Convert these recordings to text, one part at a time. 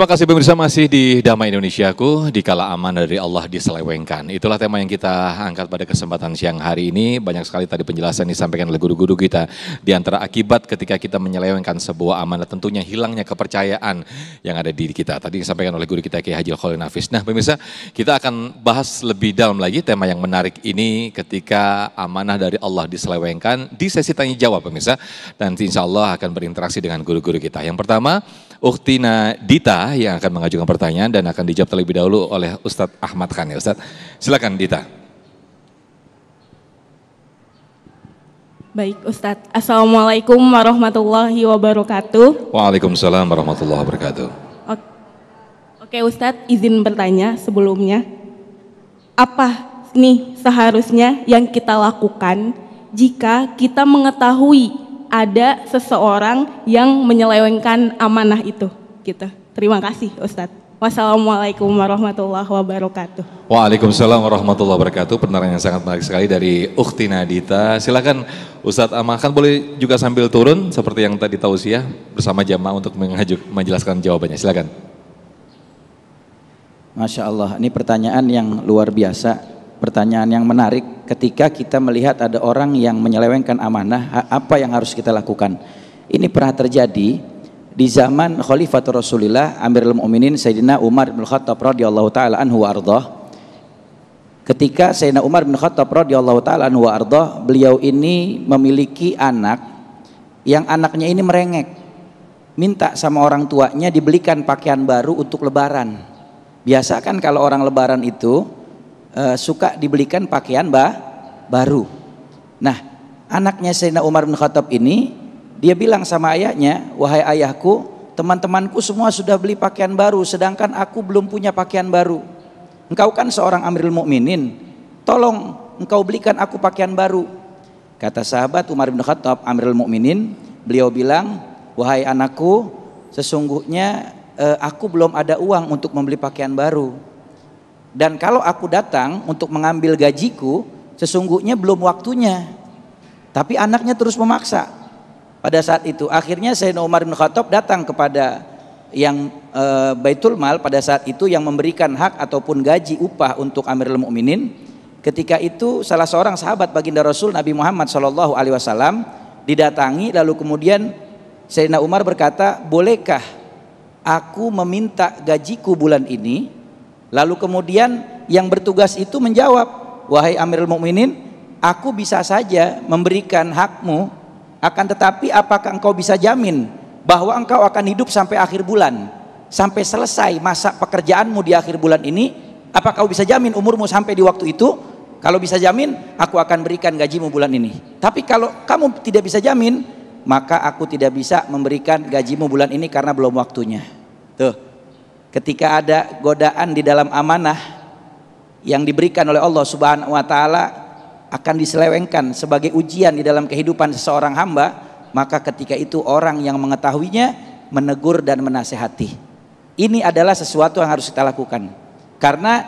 Terima kasih pemirsa, masih di Damai Indonesiaku, dikala amanah dari Allah diselewengkan. Itulah tema yang kita angkat pada kesempatan siang hari ini. Banyak sekali tadi penjelasan disampaikan oleh guru-guru kita. Di antara akibat ketika kita menyelewengkan sebuah amanah, tentunya hilangnya kepercayaan yang ada di diri kita. Tadi disampaikan oleh guru kita Kiai Haji Khalil Nafis. Nah pemirsa, kita akan bahas lebih dalam lagi tema yang menarik ini ketika amanah dari Allah diselewengkan di sesi tanya jawab pemirsa. Dan insya Allah akan berinteraksi dengan guru-guru kita. Yang pertama, Ukhtina Dita yang akan mengajukan pertanyaan dan akan dijawab terlebih dahulu oleh Ustadz Ahmad Khan. Ya Ustadz, silakan Dita. Baik Ustadz, Assalamualaikum warahmatullahi wabarakatuh. Waalaikumsalam warahmatullahi wabarakatuh. Oke Ustadz, izin bertanya sebelumnya. Apa nih seharusnya yang kita lakukan jika kita mengetahui ada seseorang yang menyelewengkan amanah itu, gitu. Terima kasih Ustadz. Wassalamualaikum warahmatullahi wabarakatuh. Waalaikumsalam warahmatullahi wabarakatuh. Pertanyaan yang sangat menarik sekali dari Ukhtina Dita. Silakan Ustadz Ahmad Khan, boleh juga sambil turun seperti yang tadi tausiah bersama jamaah untuk menjelaskan jawabannya. Silakan. Masya Allah, ini pertanyaan yang luar biasa. Pertanyaan yang menarik ketika kita melihat ada orang yang menyelewengkan amanah, apa yang harus kita lakukan? Ini pernah terjadi di zaman Khalifatul Rasulillah Amirul Mukminin Sayyidina Umar bin Khattab radhiyallahu taala anhu wa ardhah. Ketika Sayyidina Umar bin Khattab radhiyallahu taala anhu wa ardhah, beliau ini memiliki anak yang anaknya ini merengek, minta sama orang tuanya dibelikan pakaian baru untuk lebaran. Biasa kan kalau orang lebaran itu suka dibelikan pakaian baru. Nah, anaknya Sayyidina Umar bin Khattab ini, dia bilang sama ayahnya, wahai ayahku, teman-temanku semua sudah beli pakaian baru, sedangkan aku belum punya pakaian baru. Engkau kan seorang Amirul Mukminin, tolong engkau belikan aku pakaian baru. Kata sahabat Umar bin Khattab, Amirul Mukminin, beliau bilang, wahai anakku, sesungguhnya aku belum ada uang untuk membeli pakaian baru. Dan kalau aku datang untuk mengambil gajiku, sesungguhnya belum waktunya. Tapi anaknya terus memaksa. Pada saat itu akhirnya Sayyidina Umar bin Khattab datang kepada yang Baitul Mal pada saat itu yang memberikan hak ataupun gaji upah untuk Amirul Mukminin. Ketika itu salah seorang sahabat baginda Rasul Nabi Muhammad SAW didatangi, lalu kemudian Sayyidina Umar berkata, bolehkah aku meminta gajiku bulan ini? Lalu kemudian yang bertugas itu menjawab, wahai Amirul Mukminin, aku bisa saja memberikan hakmu, akan tetapi apakah engkau bisa jamin bahwa engkau akan hidup sampai akhir bulan, sampai selesai masa pekerjaanmu di akhir bulan ini? Apakah kau bisa jamin umurmu sampai di waktu itu? Kalau bisa jamin, aku akan berikan gajimu bulan ini. Tapi kalau kamu tidak bisa jamin, maka aku tidak bisa memberikan gajimu bulan ini karena belum waktunya. Tuh. Ketika ada godaan di dalam amanah yang diberikan oleh Allah Subhanahu wa taala akan diselewengkan sebagai ujian di dalam kehidupan seseorang hamba, maka ketika itu orang yang mengetahuinya menegur dan menasehati. Ini adalah sesuatu yang harus kita lakukan. Karena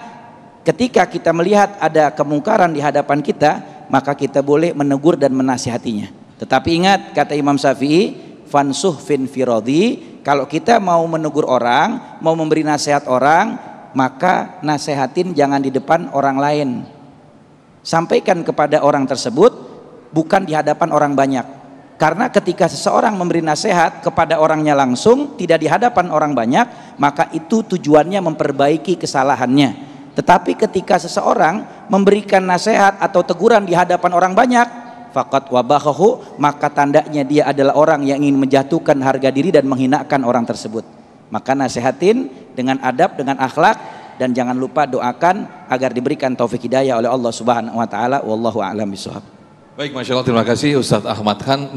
ketika kita melihat ada kemungkaran di hadapan kita, maka kita boleh menegur dan menasehatinya. Tetapi ingat kata Imam Syafi'i, fansuh fin firadi, kalau kita mau menegur orang, mau memberi nasihat orang, maka nasihatin jangan di depan orang lain. Sampaikan kepada orang tersebut, bukan di hadapan orang banyak. Karena ketika seseorang memberi nasihat kepada orangnya langsung, tidak di hadapan orang banyak, maka itu tujuannya memperbaiki kesalahannya. Tetapi ketika seseorang memberikan nasihat atau teguran di hadapan orang banyak, faqat wabahahu, maka tandanya dia adalah orang yang ingin menjatuhkan harga diri dan menghinakan orang tersebut. Maka nasihatin dengan adab, dengan akhlak, dan jangan lupa doakan agar diberikan taufik hidayah oleh Allah Subhanahu wa taala. Wallahu a'lam bishawab. Baik, Masya Allah, terima kasih Ustadz Ahmad Khan.